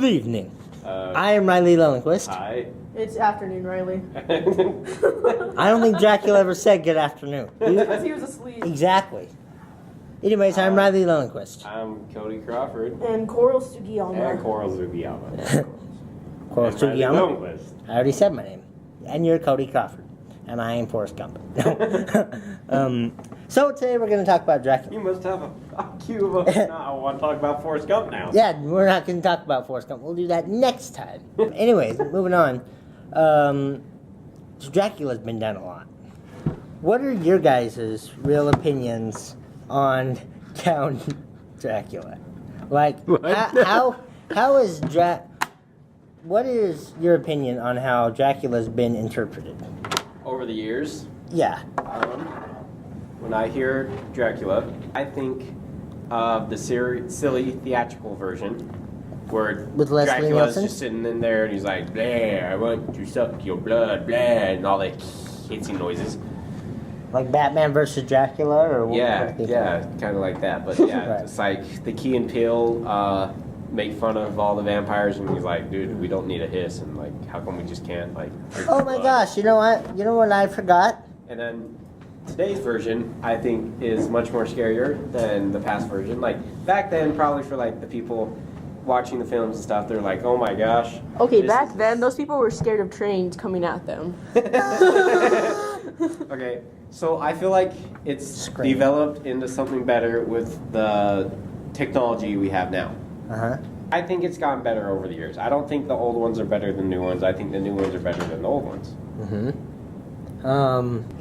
evening. I am Riley Lillenquist. Hi. It's afternoon, Riley. I don't think Dracula ever said good afternoon. Because he was asleep. Exactly. Anyways, I'm Riley Lillenquist. I'm Cody Crawford. And Coral Sugiyama. And Coral Sugiyama. Coral And Riley Sugiyama. Lillenquist. I already said my name. And you're Cody Crawford. And I am Forrest Gump. So today we're going to talk about Dracula. You must have a cue of us now. I want to talk about Forrest Gump now. Yeah, we're not going to talk about Forrest Gump. We'll do that next time. Anyways, moving on. Dracula's been done a lot. What are your guys' real opinions on Count Dracula? Like, how is what is your opinion on how Dracula's been interpreted? Over the years, Yeah. when I hear Dracula, I think of the silly theatrical version where With Leslie Dracula's Nielsen? just sitting in there and he's like, blah, I want to suck your blood, blah, and all that hissing noises. Like Batman versus Dracula? Or what Yeah, what do you yeah, think? kind of like that. But yeah, Right. it's like the Key and Peele make fun of all the vampires, and he's like, dude, we don't need a hiss, and like, how come we just can't like? drink Oh the my blood? gosh, you know what I forgot? And then today's version, I think, is much more scarier than the past version. Like back then, probably for like the people watching the films and stuff, they're like, oh my gosh. Okay, this back is- then, those people were scared of trains coming at them. Okay, so I feel like it's Scream. developed into something better with the technology we have now. Uh-huh. I think it's gotten better over the years. I don't think the old ones are better than new ones. I think the new ones are better than the old ones. Mm-hmm.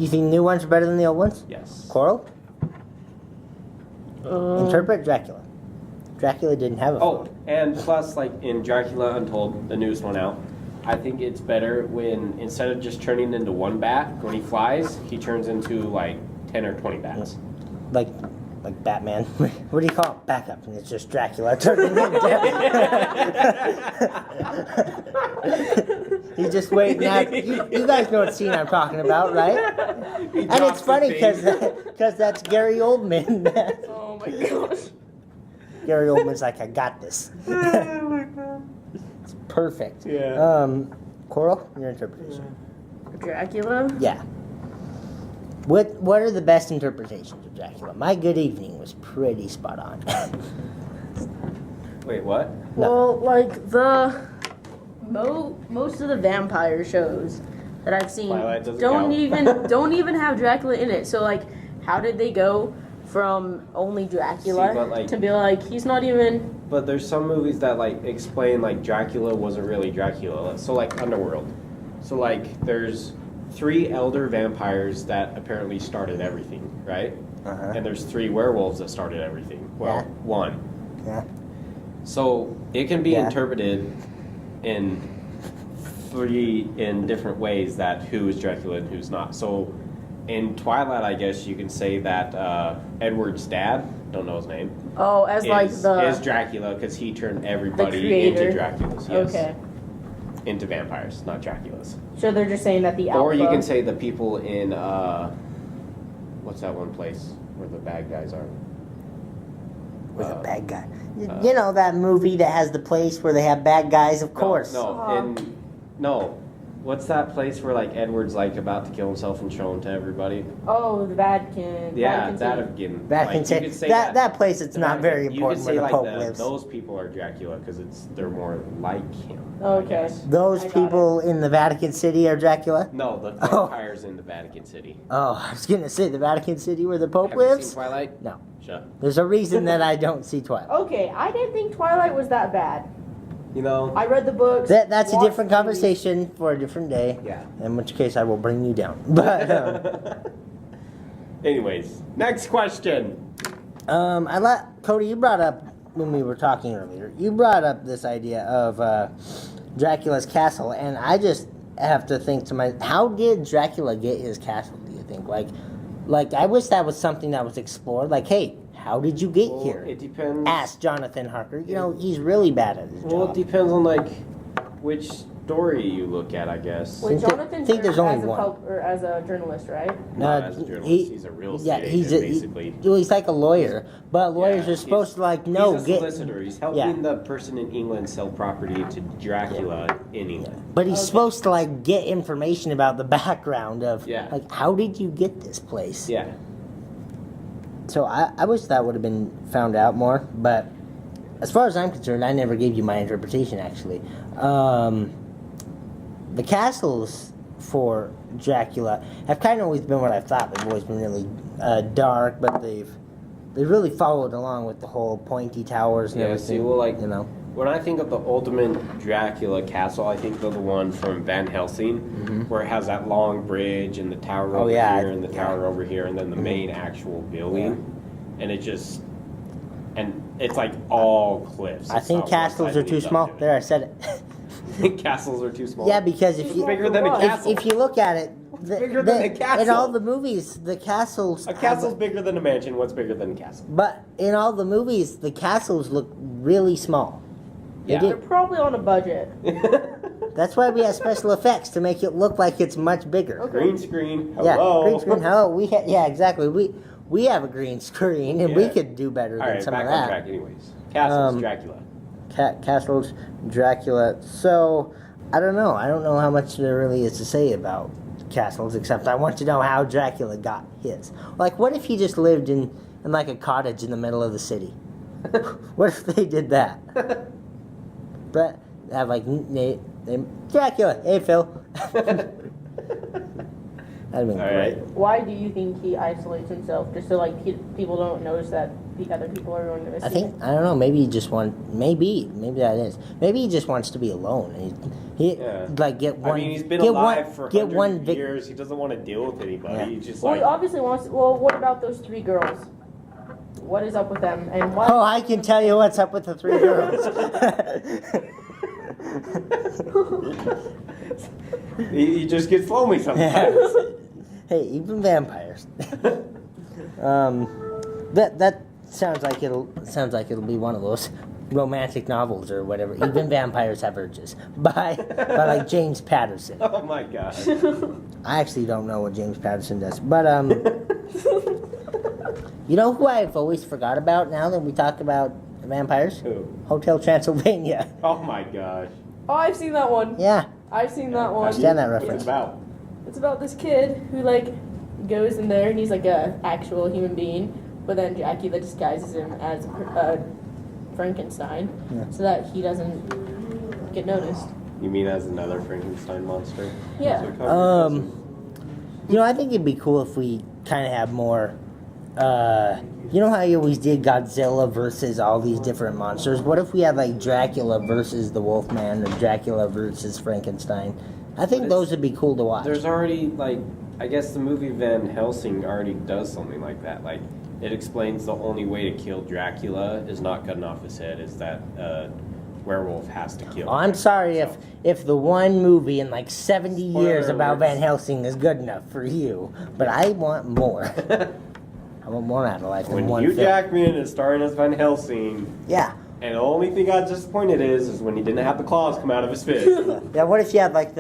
You think new ones are better than the old ones? Yes. Coral? Interpret Dracula. Dracula didn't have a Oh, phone. and plus, like in Dracula Untold, the newest one out, I think it's better when instead of just turning into one bat, when he flies, he turns into like 10 or 20 bats. Like Batman. What do you call it? Backup. And it's just Dracula turning into He's just waiting out. You guys know what scene I'm talking about, right? And it's funny because that's Gary Oldman. Oh my gosh. Gary Oldman's like, I got this. It's perfect. Yeah. Coral, your interpretation. Dracula? Yeah. What are the best interpretations of Dracula? My Good Evening was pretty spot on. Wait, what? Well, like the most of the vampire shows that I've seen Twilight doesn't count. don't even have Dracula in it. So like, how did they go from only Dracula See, but, like- to be like he's not even? But there's some movies that like explain like Dracula wasn't really Dracula. So like Underworld. So like there's 3 elder vampires that apparently started everything, right? Uh-huh. And there's 3 werewolves that started everything. Well, Yeah. 1. Yeah. So it can be Yeah. interpreted in different ways that who is Dracula and who's not. So in Twilight, I guess you can say that Edward's dad, don't know his name, Oh, as like is the Dracula because he turned everybody creator. into Draculas. Yes. Okay. Into vampires, not Draculas. So they're just saying that the alpha. Or you can say the people in what's that one place where the bad guys are? With a bad guy. You know that movie that has the place where they have bad guys, of course. No. What's that place where like Edward's like about to kill himself and show him to everybody? Oh, the Vatican. Yeah, Vatican City. Back in that place, it's not very important where the Pope lives. Those people are Dracula because they're more like him. I Okay. guess. Those I got people in the Vatican City are Dracula? No, the vampires in the Vatican City. Oh, I was going to say the Vatican City where the Pope Have you lives? seen Twilight? No. Shut. There's a reason that I don't see Twilight. Okay, I didn't think Twilight was that bad. You know. I read the books. That's a watched different the movies. conversation for a different day. Yeah. In which case I will bring you down. But Anyways, next question. Cody, you brought up when we were talking earlier. You brought up this idea of Dracula's castle, and I just have to think to myself, how did Dracula get his castle? Do you think like I wish that was something that was explored. Like, hey, how did you get Well, here? it depends. Ask Jonathan Harker. You know he's really bad at his Well, it job. depends on like which story you look at, I guess. Wait, think Jonathan's think there's there only as one. or as a journalist, right? Not as a journalist. He's a real estate agent, basically. He's like a lawyer, but lawyers are supposed to like He's a solicitor. He's helping the person in England sell property to Dracula in England. But he's supposed to like get information about the background of like how did you get this place? Yeah. So I wish that would have been found out more, but as far as I'm concerned, I never gave you my interpretation actually. The castles for Dracula have kind of always been what I thought. They've always been really dark, but they've really followed along with the whole pointy towers and everything. See, well, like, you know. When I think of the ultimate Dracula castle, I think of the one from Van Helsing, where it has that long bridge and the tower over here and the tower over here, and then the main actual building, and it just, and it's like all cliffs. I think castles are too small. There, I said it. Castles are too small. Yeah, because if you bigger than a castle. If you look at it, bigger than a castle. In all the movies, the castles. A castle's bigger than a mansion. What's bigger than a castle? But in all the movies, the castles look really small. Yeah. They're probably on a budget. That's why we have special effects to make it look like it's much bigger. Okay. Green screen. Hello. Yeah, green screen. Hello. Exactly. We have a green screen, and we could do better than some of that. On track anyways. Castles, Dracula. Castles, Dracula. So, I don't know. I don't know how much there really is to say about castles, except I want to know how Dracula got his. Like, what if he just lived in like a cottage in the middle of the city? What if they did that? But have like name Dracula. Hey, Phil. That'd be great. Why do you think he isolates himself? Just so like people don't notice that the other people are going to see him? I don't know. Maybe he just maybe that is. Maybe he just wants to be alone. He like get one. I mean, he's been alive for hundreds of years. He doesn't want to deal with anybody. Yeah. He's just he obviously wants. Well, what about those 3 girls? What is up with them? And why? Oh, I can tell you what's up with the 3 girls. he just gets lonely sometimes. Hey, even vampires. That sounds like it'll be one of those romantic novels or whatever. Even vampires have urges by like James Patterson. Oh my god. I actually don't know what James Patterson does, but you know who I've always forgot about now that we talk about vampires? Who? Hotel Transylvania. Oh my gosh. Oh, I've seen that one. Yeah. I've seen that one. I understand that What's reference. it about? It's about this kid who like goes in there and he's like a actual human being, but then Dracula disguises him as Frankenstein so that he doesn't get noticed. You mean as another Frankenstein monster? Yeah. You know, I think it'd be cool if we kind of have more. You know how you always did Godzilla versus all these different monsters? What if we had like Dracula versus the Wolfman or Dracula versus Frankenstein? I think those would be cool to watch. There's already, like, I guess the movie Van Helsing already does something like that. Like, it explains the only way to kill Dracula is not cutting off his head, is that werewolf has to kill him. Oh, I'm sorry if the one movie in like 70 years about alerts. Van Helsing is good enough for you, but I want more. I want more out of life than When one Hugh film. Jackman is starring as Van Helsing, Yeah. and the only thing I was disappointed is when he didn't have the claws come out of his fist. Yeah, what if you had like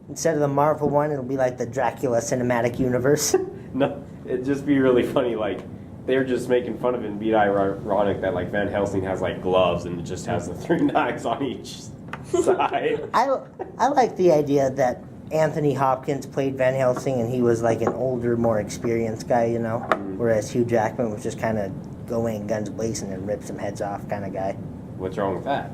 instead of the Marvel one, it'll be like the Dracula cinematic universe? No, it'd just be really funny, like, they're just making fun of it and be ironic that, like, Van Helsing has, like, gloves and it just has the 3 knives on each side. I like the idea that Anthony Hopkins played Van Helsing and he was like an older, more experienced guy, you know? Whereas Hugh Jackman was just kind of going guns blazing and rip some heads off kind of guy. What's wrong with that?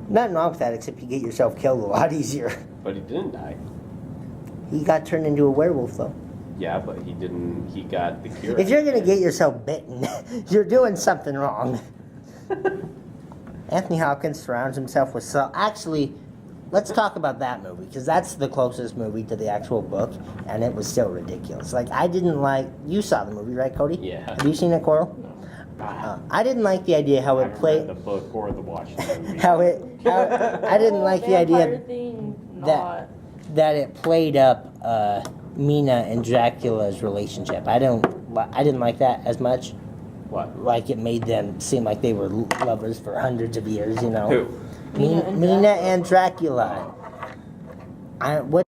Nothing wrong with that except you get yourself killed a lot easier. But he didn't die. He got turned into a werewolf though. Yeah, but he got the cure. If you're going to get yourself bitten, you're doing something wrong. Anthony Hopkins surrounds himself with actually, let's talk about that movie, because that's the closest movie to the actual book, and it was still ridiculous. Like, I didn't like, you saw the movie, right, Cody? Yeah. Have you seen it, Coral? I didn't like the idea how it played. The book or the watch the movie. I didn't like the idea that it played up Mina and Dracula's relationship. I didn't like that as much. What? Like it made them seem like they were lovers for hundreds of years, you know. Who? Mina and Dracula. what